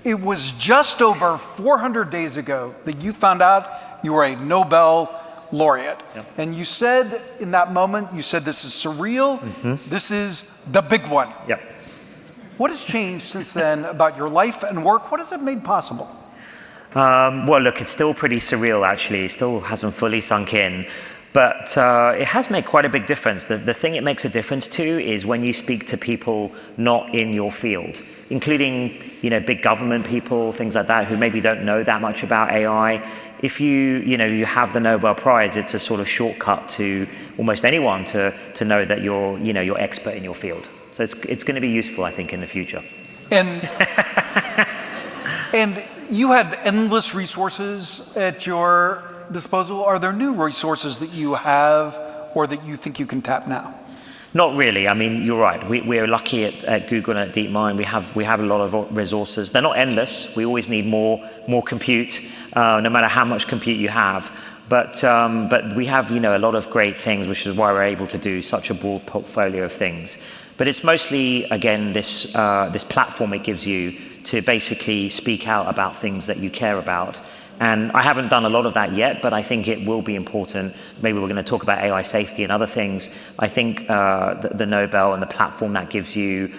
It was just over 400 days ago that you found out you were a Nobel laureate. Yep. And you said in that moment, you said, this is surreal, this is the big one. Yep. What has changed since then about your life and work? What has it made possible? Well, look, it's still pretty surreal, actually. It still hasn't fully sunk in. But it has made quite a big difference. The thing it makes a difference to is when you speak to people not in your field, including big government people, things like that, who maybe don't know that much about AI. If you have the Nobel Prize, it's a sort of shortcut to almost anyone to know that you're expert in your field. So it's going to be useful, I think, in the future. And you had endless resources at your disposal. Are there new resources that you have or that you think you can tap now? Not really. I mean, you're right. We're lucky at Google and at DeepMind. We have a lot of resources. They're not endless. We always need more compute, no matter how much compute you have. But we have a lot of great things, which is why we're able to do such a broad portfolio of things. But it's mostly, again, this platform it gives you to basically speak out about things that you care about. And I haven't done a lot of that yet, but I think it will be important. Maybe we're going to talk about AI safety and other things. I think the Nobel and the platform that gives you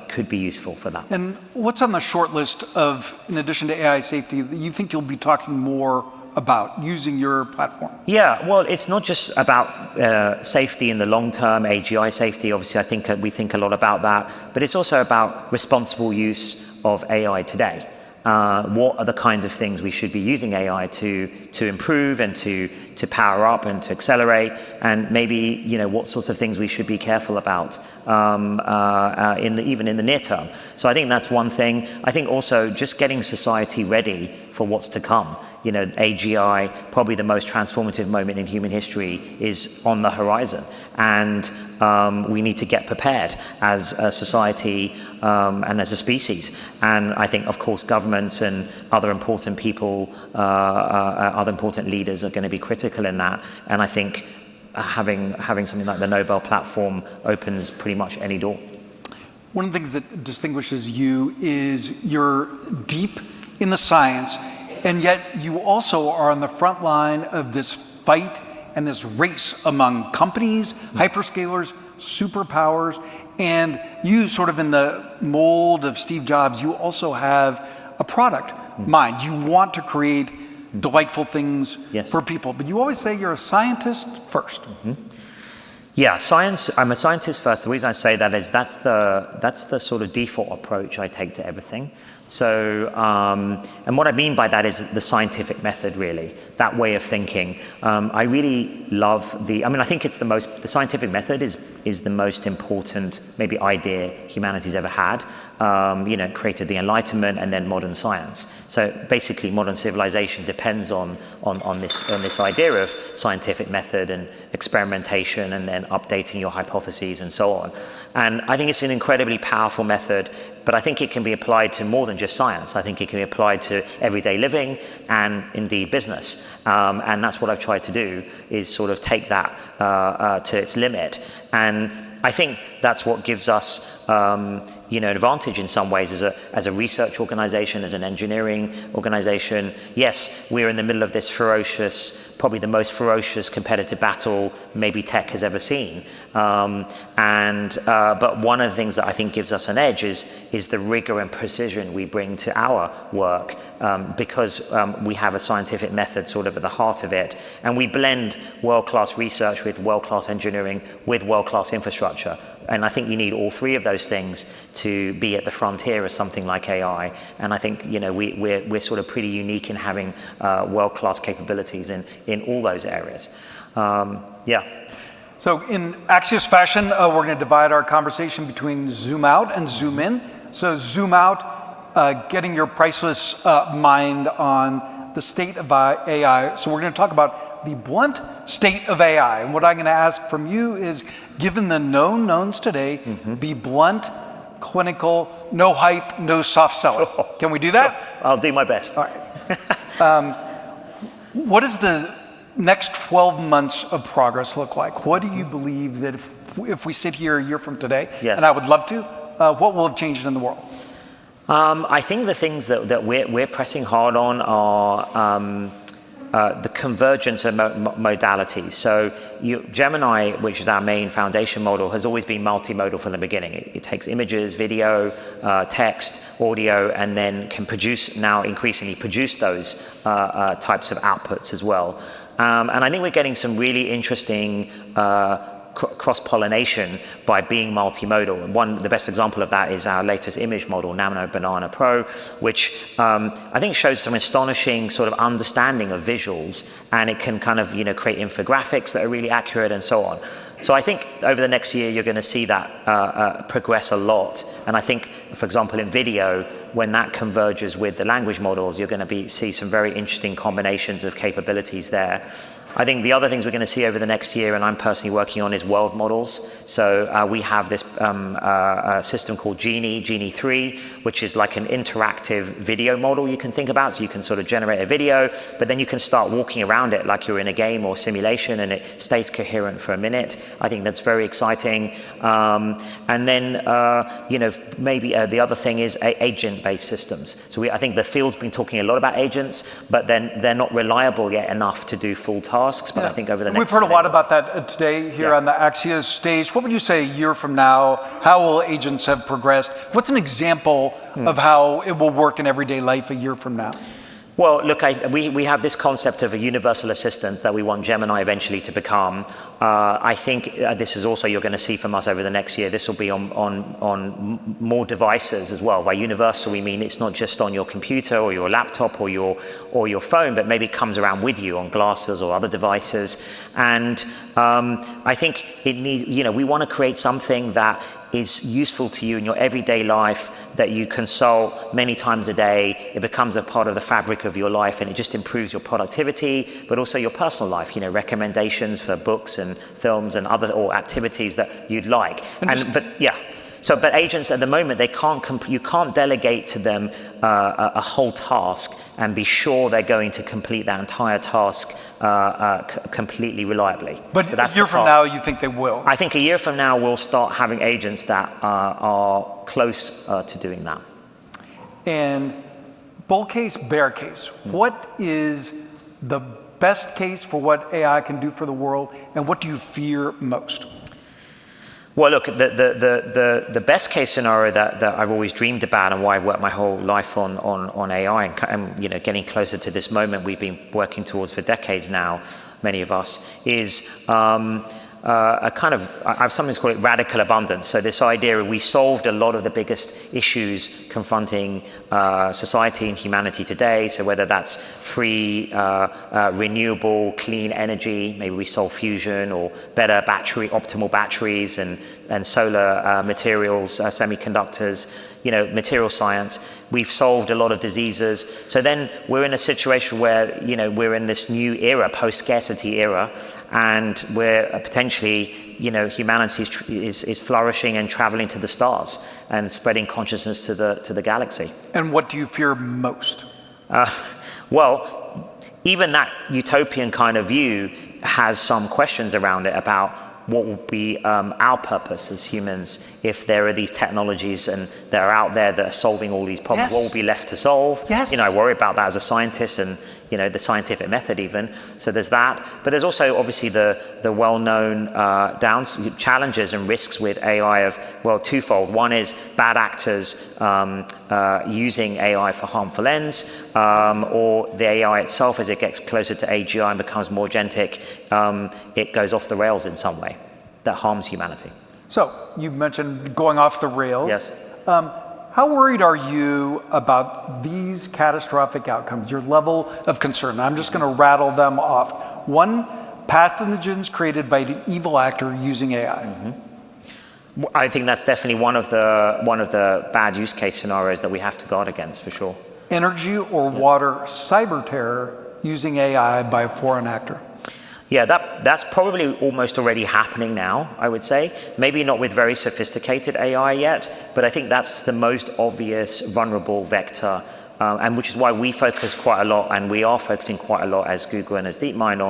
could be useful for that. And what's on the short list of, in addition to AI safety, that you think you'll be talking more about using your platform? Yeah, well, it's not just about safety in the long term, AGI safety. Obviously, I think we think a lot about that, but it's also about responsible use of AI today. What are the kinds of things we should be using AI to improve and to power up and to accelerate, and maybe what sorts of things we should be careful about even in the near term. So I think that's one thing. I think also just getting society ready for what's to come. AGI, probably the most transformative moment in human history, is on the horizon, and we need to get prepared as a society and as a species. And I think, of course, governments and other important people, other important leaders are going to be critical in that. And I think having something like the Nobel platform opens pretty much any door. One of the things that distinguishes you is you're deep in the science, and yet you also are on the front line of this fight and this race among companies, hyperscalers, superpowers, and you, sort of in the mold of Steve Jobs, you also have a product mind. You want to create delightful things for people, but you always say you're a scientist first. Yeah, science. I'm a scientist first. The reason I say that is that's the sort of default approach I take to everything. So, and what I mean by that is the scientific method, really, that way of thinking. I really love I think it's the scientific method is the most important, maybe, idea humanity's ever had. It created the Enlightenment and then modern science. So basically modern civilization depends on this idea of scientific method and experimentation and then updating your hypotheses and so on. And I think it's an incredibly powerful method, but I think it can be applied to more than just science. I think it can be applied to everyday living and indeed business. And that's what I've tried to do, is sort of take that to its limit. And I think that's what gives us an advantage in some ways as a research organization, as an engineering organization. Yes, we're in the middle of this probably the most ferocious competitive battle maybe tech has ever seen. But one of the things that I think gives us an edge is the rigor and precision we bring to our work, because we have a scientific method sort of at the heart of it, and we blend world-class research with world-class engineering with world-class infrastructure. And I think you need all three of those things to be at the frontier of something like AI. And I think we're sort of pretty unique in having world-class capabilities in all those areas. So in Axios fashion, we're going to divide our conversation between zoom out and zoom in. So zoom out, getting your priceless mind on the state of AI. So we're going to talk about the blunt state of AI. And what I'm going to ask from you is, given the known knowns today, be blunt, clinical, no hype, no soft selling. Can we do that? Sure. I'll do my best. All right. What does the next 12 months of progress look like? What do you believe that if we sit here a year from today, and I would love to, what will have changed in the world? I think the things that we're pressing hard on are the convergence of modalities. So Gemini, which is our main foundation model, has always been multimodal from the beginning. It takes images, video, text, audio, and then can increasingly produce those types of outputs as well. And I think we're getting some really interesting cross-pollination by being multimodal. And the best example of that is our latest image model, Nano Banana Pro, which I think shows some astonishing sort of understanding of visuals, and it can kind of create infographics that are really accurate and so on. So I think over the next year you're going to see that progress a lot. And I think, for example, in video, when that converges with the language models, you're going to see some very interesting combinations of capabilities there. I think the other things we're going to see over the next year, and I'm personally working on, is world models. So we have this system called Genie 3, which is like an interactive video model you can think about. So you can sort of generate a video, but then you can start walking around it like you're in a game or simulation, and it stays coherent for a minute. I think that's very exciting. And then, maybe the other thing is agent-based systems. So I think the field's been talking a lot about agents, but then they're not reliable yet enough to do full tasks. But I think over the next We've heard a lot about that today here on the Axios stage. What would you say a year from now? How will agents have progressed? What's an example of how it will work in everyday life a year from now? Well, look, we have this concept of a universal assistant that we want Gemini eventually to become. I think this is also you're going to see from us over the next year. This will be on more devices as well. By universal, we mean it's not just on your computer or your laptop or your phone, but maybe it comes around with you on glasses or other devices. And I think we want to create something that is useful to you in your everyday life, that you consult many times a day. It becomes a part of the fabric of your life, and it just improves your productivity, but also your personal life, recommendations for books and films and or activities that you'd like. But agents at the moment, you can't delegate to them a whole task and be sure they're going to complete that entire task completely reliably. But a year from now, you think they will? I think a year from now, we'll start having agents that are close to doing that. And bull case, bear case. What is the best case for what AI can do for the world, and what do you fear most? Well, look, the best case scenario that I've always dreamed about, and why I've worked my whole life on AI and getting closer to this moment we've been working towards for decades now, many of us, is a kind of, I've sometimes called it radical abundance. So this idea we solved a lot of the biggest issues confronting society and humanity today. So whether that's free, renewable, clean energy, maybe we solve fusion, or better optimal batteries and solar materials, semiconductors, material science. We've solved a lot of diseases. So then we're in a situation where, we're in this new era, post-scarcity era, and where potentially, humanity is flourishing and traveling to the stars and spreading consciousness to the galaxy. And what do you fear most? Well, even that utopian kind of view has some questions around it about what will be our purpose as humans if there are these technologies and that are out there that are solving all these problems. Yes. What will be left to solve? Yes. I worry about that as a scientist, and the scientific method even. So there's that. But there's also obviously the well-known challenges and risks with AI of, well, twofold. One is bad actors using AI for harmful ends, or the AI itself, as it gets closer to AGI and becomes more agentic, it goes off the rails in some way that harms humanity. So you mentioned going off the rails. Yes. How worried are you about these catastrophic outcomes, your level of concern? I'm just going to rattle them off. One, pathogens created by an evil actor using AI. Mm-hmm. I think that's definitely one of the bad use case scenarios that we have to guard against, for sure. Energy or water cyber terror using AI by a foreign actor. Yeah, that's probably almost already happening now, I would say. Maybe not with very sophisticated AI yet, but I think that's the most obvious vulnerable vector, and which is why we focus quite a lot, and we are focusing quite a lot as Google and as DeepMind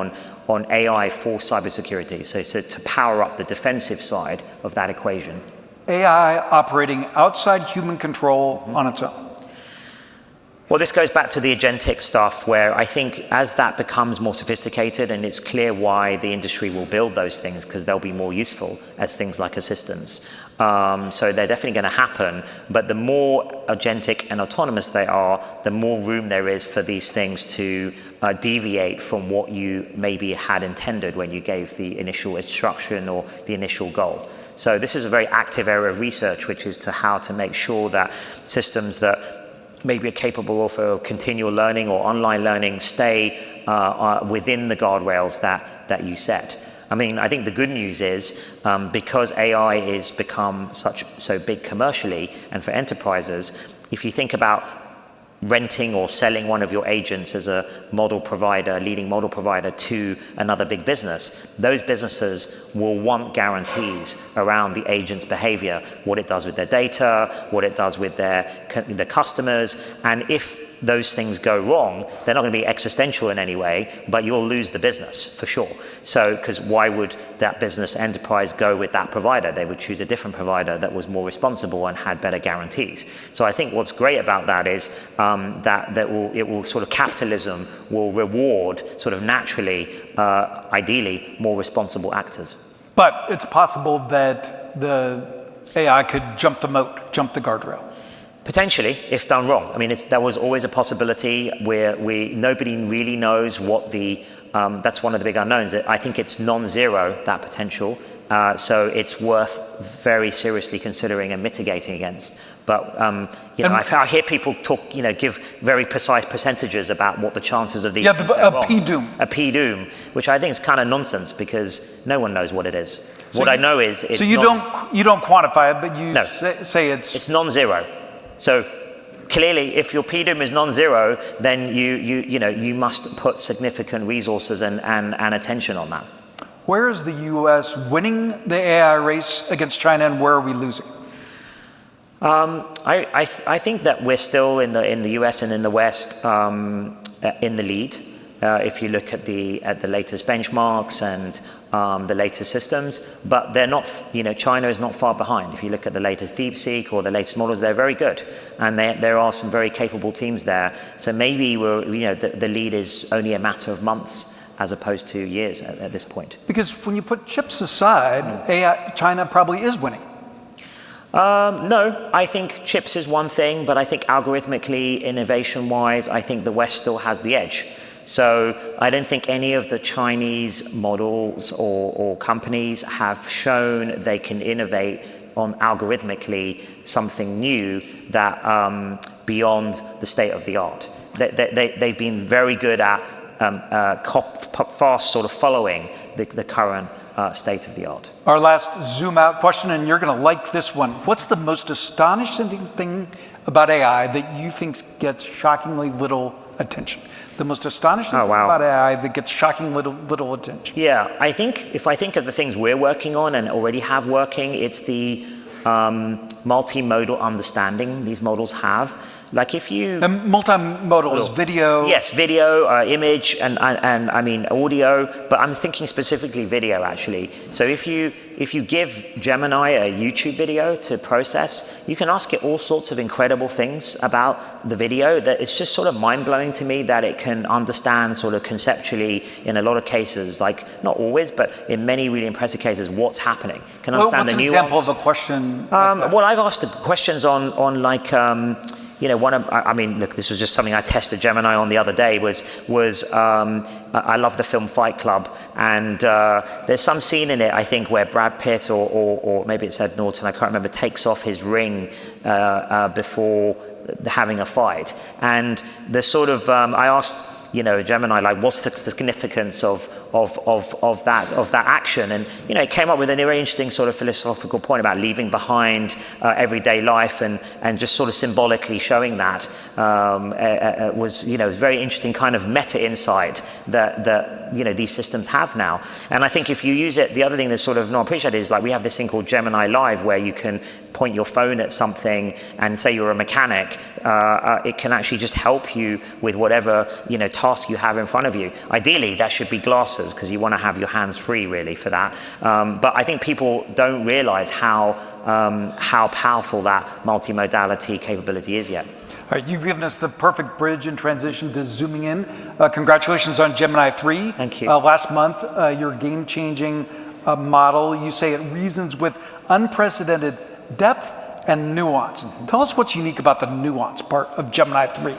on AI for cybersecurity, so to power up the defensive side of that equation. AI operating outside human control on its own. Well, this goes back to the agentic stuff where I think as that becomes more sophisticated and it's clear why the industry will build those things because they'll be more useful as things like assistants. So they're definitely going to happen, but the more agentic and autonomous they are, the more room there is for these things to deviate from what you maybe had intended when you gave the initial instruction or the initial goal. So this is a very active area of research, which is to how to make sure that systems that maybe are capable of continual learning or online learning stay within the guardrails that you set. I mean, I think the good news is because AI is become so big commercially and for enterprises, if you think about renting or selling one of your agents as a model provider, leading model provider to another big business, those businesses will want guarantees around the agent's behavior, what it does with their data, what it does with their customers, and if those things go wrong, they're not going to be existential in any way, but you'll lose the business for sure. So, because why would that business enterprise go with that provider? They would choose a different provider that was more responsible and had better guarantees. So I think what's great about that is it will sort of capitalism will reward sort of naturally, ideally, more responsible actors. But it's possible that the AI could jump the moat, jump the guardrail. Potentially, if done wrong. I mean, that was always a possibility where nobody really knows what that's one of the big unknowns. I think it's non-zero, that potential. So it's worth very seriously considering and mitigating against. But, I hear people talk, give very precise percentages about what the chances of these things go wrong. P-doom. A P-doom, which I think is kind of nonsense because no one knows what it is. So I know is it's so you don't quantify it, but you say it's... It's non-zero. So clearly, if your PDOM is non-zero, then you must put significant resources and attention on that. Where is the U.S. winning the AI race against China, and where are we losing? I think that we're still in the U.S. and in the West in the lead. If you look at the latest benchmarks and the latest systems, but they're not, China is not far behind. If you look at the latest DeepSeek or the latest models, they're very good. And there are some very capable teams there. So maybe the lead is only a matter of months as opposed to years at this point. Because when you put chips aside, AI, China probably is winning. No, I think chips is one thing, but I think algorithmically, innovation-wise, I think the West still has the edge. So I don't think any of the Chinese models or companies have shown they can innovate on algorithmically something new that beyond the state of the art. They've been very good at fast sort of following the current state of the art. Our last zoom out question, and you're going to like this one. What's the most astonishing thing about AI that you think gets shockingly little attention? The most astonishing thing about AI that gets shocking little attention. Yeah, I think if I think of the things we're working on and already have working, it's the multimodal understanding these models have. Like if you... And multimodal is video? Yes, video, image, and I mean audio, but I'm thinking specifically video actually. So if you give Gemini a YouTube video to process, you can ask it all sorts of incredible things about the video that it's just sort of mind-blowing to me that it can understand sort of conceptually in a lot of cases, like not always, but in many really impressive cases, what's happening. Can understand the nuance. What's an example of a question? Well, I've asked the questions on like, I mean, look, this was just something I tested Gemini on the other day was I love the film Fight Club, and there's some scene in it, I think, where Brad Pitt or maybe it's Ed Norton, I can't remember, takes off his ring before having a fight. And the sort of, I asked, Gemini, like, what's the significance of that action? And, it came up with a very interesting sort of philosophical point about leaving behind everyday life and just sort of symbolically showing that was very interesting kind of meta insight that these systems have now. And I think if you use it, the other thing that's sort of not appreciated is like we have this thing called Gemini Live where you can point your phone at something and say you're a mechanic, it can actually just help you with whatever task you have in front of you. Ideally, that should be glasses glasses because you want to have your hands free really for that. But I think people don't realize how powerful that multimodality capability is yet. All right, you've given us the perfect bridge and transition to zooming in. Congratulations on Gemini 3. Thank you. Last month, your game-changing model, you say it reasons with unprecedented depth and nuance. Tell us what's unique about the nuance part of Gemini 3.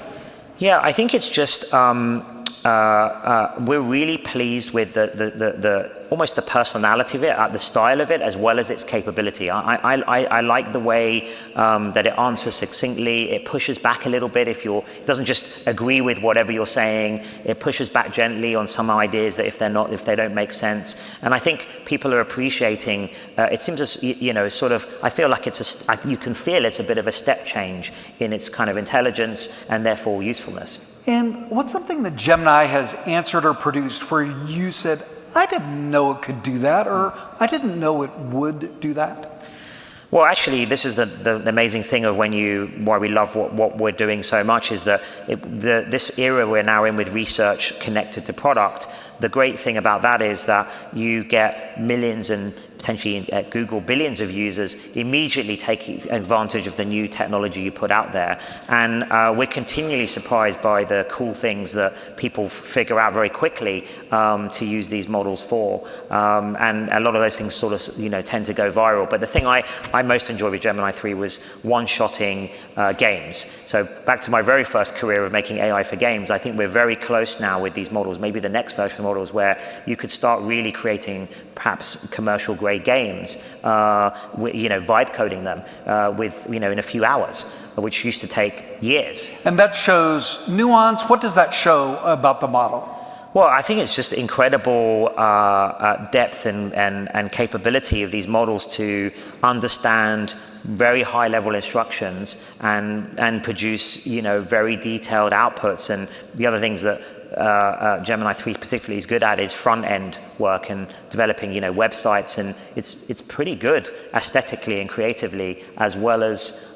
Yeah, I think it's just we're really pleased with the almost the personality of it, the style of it, as well as its capability. I like the way that it answers succinctly. It pushes back a little bit it doesn't just agree with whatever you're saying. It pushes back gently on some ideas that if they don't make sense. And I think people are appreciating. It seems as sort of. I feel like you can feel it's a bit of a step change in its kind of intelligence and therefore usefulness. And what's something that Gemini has answered or produced where you said, I didn't know it could do that, or I didn't know it would do that? Well, actually, this is the amazing thing of why we love what we're doing so much is that this era we're now in with research connected to product. The great thing about that is that you get millions and potentially at Google billions of users immediately taking advantage of the new technology you put out there. And we're continually surprised by the cool things that people figure out very quickly to use these models for. And a lot of those things sort of tend to go viral. But the thing I most enjoyed with Gemini 3 was one-shotting games. So back to my very first career of making AI for games, I think we're very close now with these models, maybe the next version of models where you could start really creating perhaps commercial grade games, vibe coding them in a few hours, which used to take years. And that shows nuance. What does that show about the model? Well, I think it's just incredible depth and capability of these models to understand very high level instructions and produce very detailed outputs. And the other things that Gemini 3 specifically is good at is front-end work and developing websites, and it's pretty good aesthetically and creatively as well as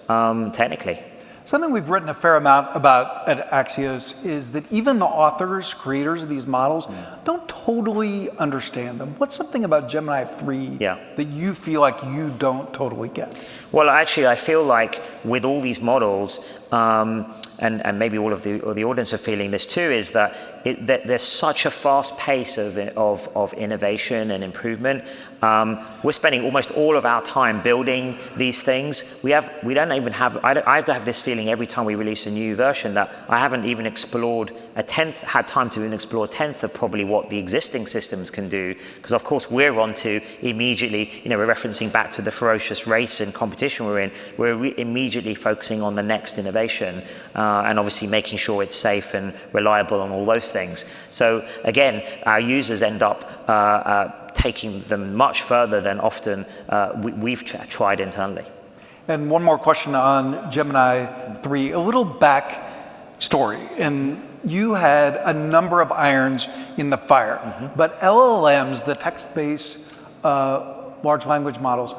technically. Something we've written a fair amount about at Axios is that even the authors, creators of these models don't totally understand them. What's something about Gemini 3 that you feel like you don't totally get? Well, actually, I feel like with all these models, and maybe all of the audience are feeling this too, is that there's such a fast pace of innovation and improvement. We're spending almost all of our time building these things. I have to have this feeling every time we release a new version that I haven't even had time to even explore a tenth of probably what the existing systems can do. Because of course we're on to immediately, we're referencing back to the ferocious race and competition we're in. We're immediately focusing on the next innovation and obviously making sure it's safe and reliable and all those things. So again, our users end up taking them much further than often we've tried internally. And one more question on Gemini 3, a little back story. And you had a number of irons in the fire, but LLMs, the text-based large language models,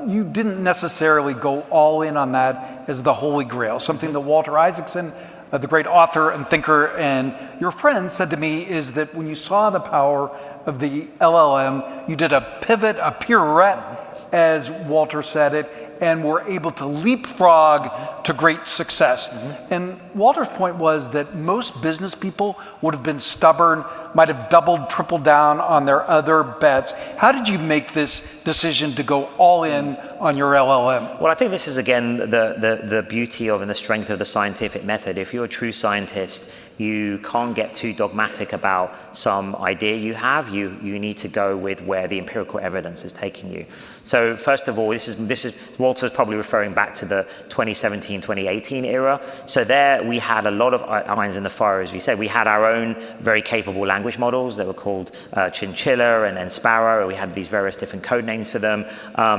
you didn't necessarily go all in on that as the holy grail. Something that Walter Isaacson, the great author and thinker and your friend, said to me is that when you saw the power of the LLM, you did a pivot, a pirouette, as Walter said it, and were able to leapfrog to great success. And Walter's point was that most business people would have been stubborn, might have doubled, tripled down on their other bets. How did you make this decision to go all in on your LLM? Well, I think this is, again, the beauty of and the strength of the scientific method. If you're a true scientist, you can't get too dogmatic about some idea you have. You need to go with where the empirical evidence is taking you. So first of all, this is Walter's probably referring back to the 2017, 2018 era. So there we had a lot of irons in the fire, as we said. We had our own very capable language models that were called Chinchilla and then Sparrow. And we had these various different code names for them.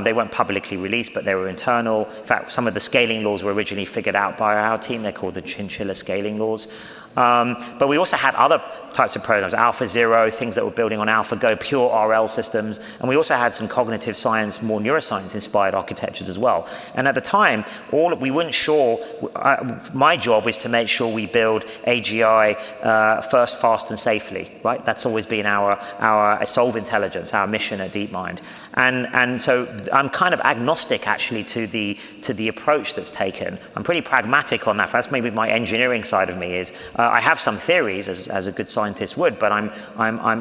They weren't publicly released, but they were internal. In fact, some of the scaling laws were originally figured out by our team. They're called the Chinchilla scaling laws. But we also had other types of programs, AlphaZero, things that were building on AlphaGo, pure RL systems. And we also had some cognitive science, more neuroscience-inspired architectures as well. And at the time, we weren't sure. My job is to make sure we build AGI first, fast, and safely. Right? That's always been our solve intelligence, our mission at DeepMind. And so I'm kind of agnostic actually to the approach that's taken. I'm pretty pragmatic on that. That's maybe my engineering side of me is I have some theories as a good scientist would, but I'm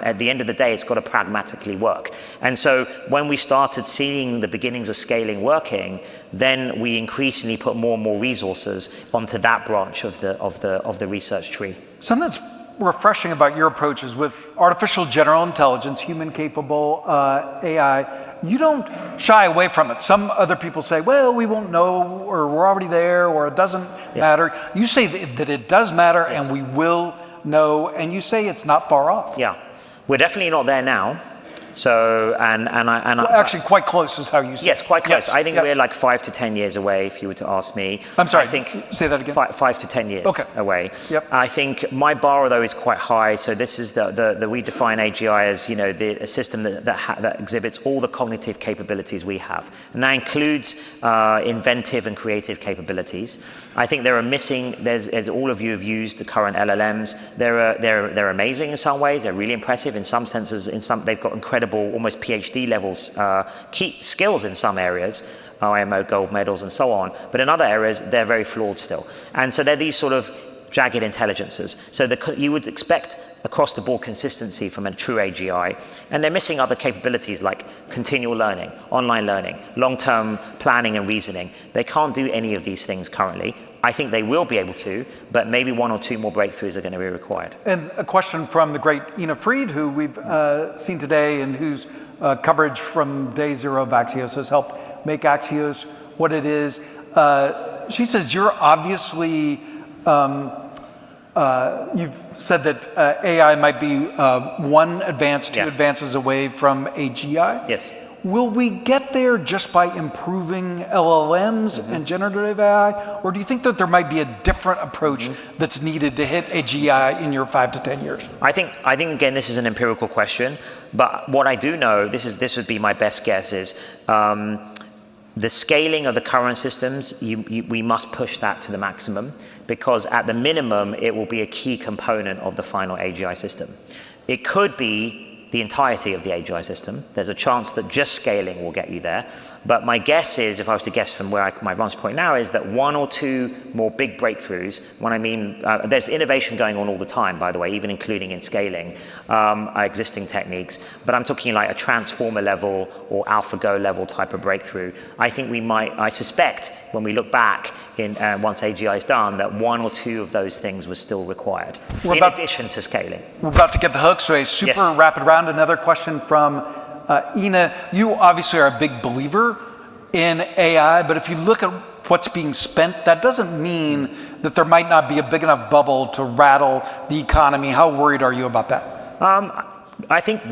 at the end of the day, it's got to pragmatically work. And so when we started seeing the beginnings of scaling working, then we increasingly put more and more resources onto that branch of the research tree. Something that's refreshing about your approach is with artificial general intelligence, human capable AI, you don't shy away from it. Some other people say, well, we won't know, or we're already there, or it doesn't matter. You say that it does matter, and we will know, and you say it's not far off. Yeah, we're definitely not there now. So, well, actually quite close is how you say it. Yes, quite close. Yes, I think we're like 5 to 10 years away, if you were to ask me. I'm sorry, I think say that again. 5 to 10 years away. Yep. I think my bar, though, is quite high. So this is we define AGI as, a system that exhibits all the cognitive capabilities we have. And that includes inventive and creative capabilities. I think there are missing, as all of you have used the current LLMs, they're amazing in some ways, they're really impressive in some senses, they've got incredible, almost PhD levels, key skills in some areas, IMO gold medals and so on, but in other areas, they're very flawed still. And so they're these sort of jagged intelligences. So you would expect across the board consistency from a true AGI, and they're missing other capabilities like continual learning, online learning, long-term planning and reasoning. They can't do any of these things currently. I think they will be able to, but maybe 1 or 2 more breakthroughs are going to be required. And a question from the great Ina Fried, who we've seen today and whose coverage from day 0 of Axios has helped make Axios what it is. She says, you're obviously, you've said that AI might be 1 advance, 2 advances away from AGI. Yes. Will we get there just by improving LLMs and generative AI? Or do you think that there might be a different approach that's needed to hit AGI in your 5 to 10 years? I think again, this is an empirical question, but what I do know, this would be my best guess, is the scaling of the current systems, we must push that to the maximum, because at the minimum, it will be a key component of the final AGI system. It could be the entirety of the AGI system. There's a chance that just scaling will get you there. But my guess is, if I was to guess from where my vantage point now, is that 1 or 2 more big breakthroughs, when I mean, there's innovation going on all the time, by the way, even including in scaling existing techniques. But I'm talking like a transformer level or AlphaGo level type of breakthrough. I think I suspect, when we look back once AGI is done, that 1 or 2 of those things were still required, in addition to scaling. We're about to get the hook, so a super rapid round. Another question from Ina. You obviously are a big believer in AI, but if you look at what's being spent, that doesn't mean that there might not be a big enough bubble to rattle the economy. How worried are you about that? I think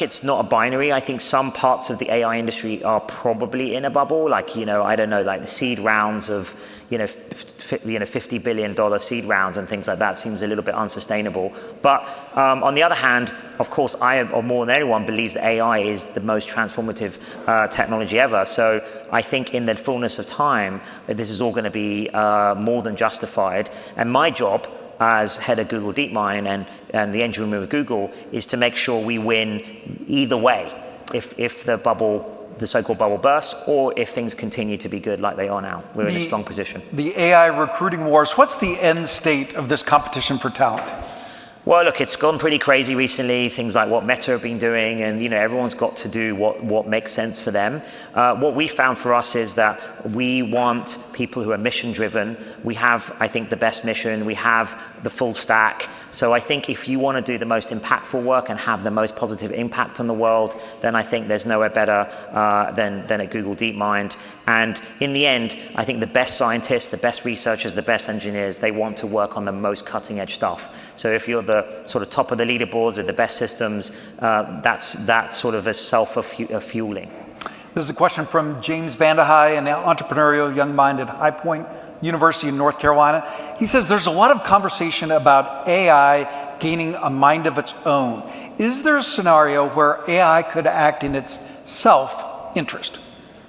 it's not a binary. I think some parts of the AI industry are probably in a bubble, like, I don't know, like the seed rounds of, $50 billion seed rounds and things like that seems a little bit unsustainable. But on the other hand, of course, I, or more than anyone, believes that AI is the most transformative technology ever. So I think in the fullness of time, this is all going to be more than justified. And my job as head of Google DeepMind and the engineering room of Google is to make sure we win either way. If the so-called bubble bursts, or if things continue to be good like they are now, we're in a strong position. The AI recruiting wars, what's the end state of this competition for talent? Well, look, it's gone pretty crazy recently, things like what Meta have been doing, and everyone's got to do what makes sense for them. What we found for us is that we want people who are mission-driven. We have, I think, the best mission. We have the full stack. So I think if you want to do the most impactful work and have the most positive impact on the world, then I think there's nowhere better than at Google DeepMind. And in the end, I think the best scientists, the best researchers, the best engineers, they want to work on the most cutting-edge stuff. So if you're the sort of top of the leaderboards with the best systems, that's sort of a self-fueling. This is a question from James Vandehei, an entrepreneurial young mind at High Point University in North Carolina. He says there's a lot of conversation about AI gaining a mind of its own. Is there a scenario where AI could act in its self-interest?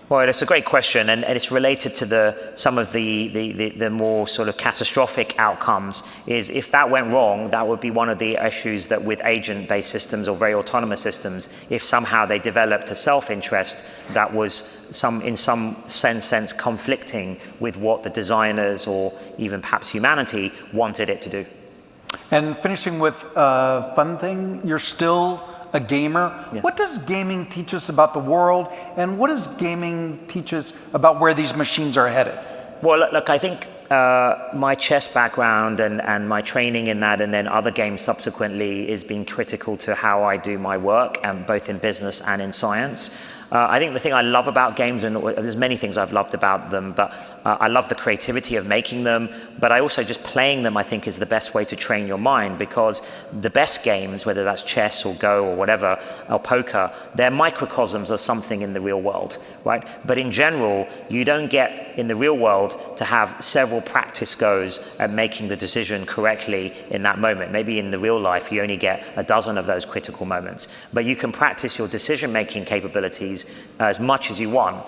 Well, it's a great question, and it's related to some of the more sort of catastrophic outcomes. Is if that went wrong, that would be one of the issues that with agent-based systems or very autonomous systems, if somehow they developed a self-interest that was in some sense conflicting with what the designers or even perhaps humanity wanted it to do. And finishing with a fun thing, you're still a gamer. Yes. What does gaming teach us about the world, and what does gaming teach us about where these machines are headed? Well, look, I think my chess background and my training in that, and then other games subsequently, is being critical to how I do my work, both in business and in science. I think the thing I love about games, and there's many things I've loved about them, but I love the creativity of making them, but I also just playing them, I think, is the best way to train your mind, because the best games, whether that's chess or Go or whatever, or poker, they're microcosms of something in the real world, right? But in general, you don't get in the real world to have several practice goes at making the decision correctly in that moment. Maybe in the real life, you only get a dozen of those critical moments, but you can practice your decision-making capabilities as much as you want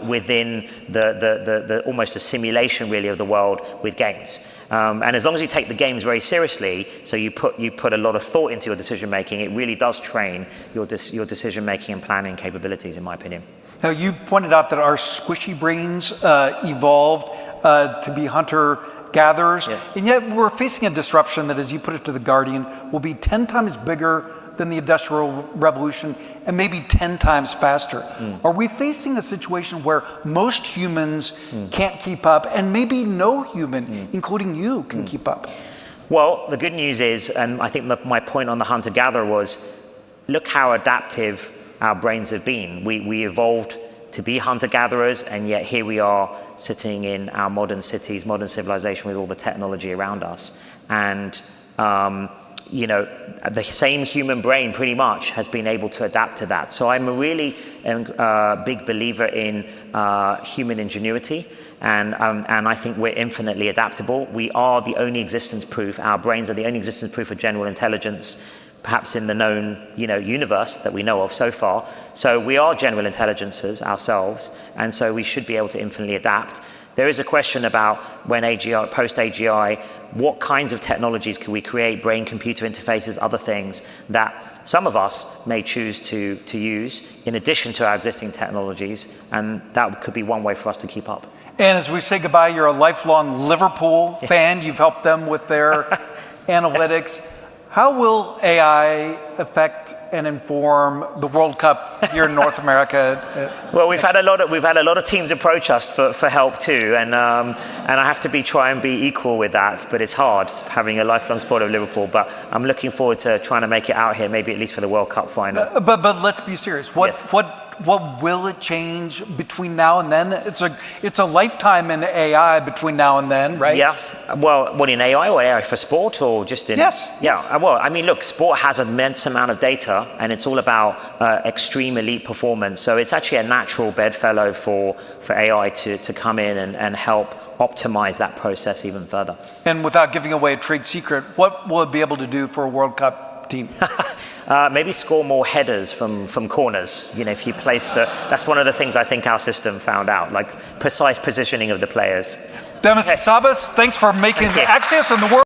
within the almost a simulation really of the world with games. And as long as you take the games very seriously, so you put a lot of thought into your decision making, it really does train your decision making and planning capabilities, in my opinion. Now, you've pointed out that our squishy brains evolved to be hunter-gatherers, yeah. And yet we're facing a disruption that, as you put it to The Guardian, will be 10 times bigger than the Industrial Revolution and maybe 10 times faster. Are we facing a situation where most humans can't keep up, and maybe no human, including you, can keep up? Well, the good news is, and I think my point on the hunter-gatherer was, look how adaptive our brains have been. We evolved to be hunter-gatherers, and yet here we are sitting in our modern cities, modern civilization with all the technology around us. And you know, the same human brain pretty much has been able to adapt to that. So I'm a really big believer in human ingenuity, and I think we're infinitely adaptable. We are the only existence proof, our brains are the only existence proof of general intelligence, perhaps in the known, universe that we know of so far. So we are general intelligences ourselves, and so we should be able to infinitely adapt. There is a question about when AGI, post-AGI, what kinds of technologies can we create, brain-computer interfaces, other things that some of us may choose to use in addition to our existing technologies, and that could be one way for us to keep up. And as we say goodbye, you're a lifelong Liverpool fan. You've helped them with their analytics. Yes. How will AI affect and inform the World Cup here in North America? Well, we've had a lot of teams approach us for help too, and I have to try and be equal with that. But it's hard having a lifelong supporter of Liverpool. But I'm looking forward to trying to make it out here, maybe at least for the World Cup final. But let's be serious. What will it change between now and then? It's a lifetime in AI between now and then, right? Yeah. Well, what, in AI or AI for sport, or just in? Yes. Yeah. Well, I mean, look, sport has an immense amount of data, and it's all about extreme elite performance. So it's actually a natural bedfellow for AI to come in and help optimize that process even further. And without giving away a trade secret, what will it be able to do for a World Cup team? Maybe score more headers from corners. If you place that's one of the things I think our system found out, like precise positioning of the players. Demis Hassabis, thanks for making Axios and the world.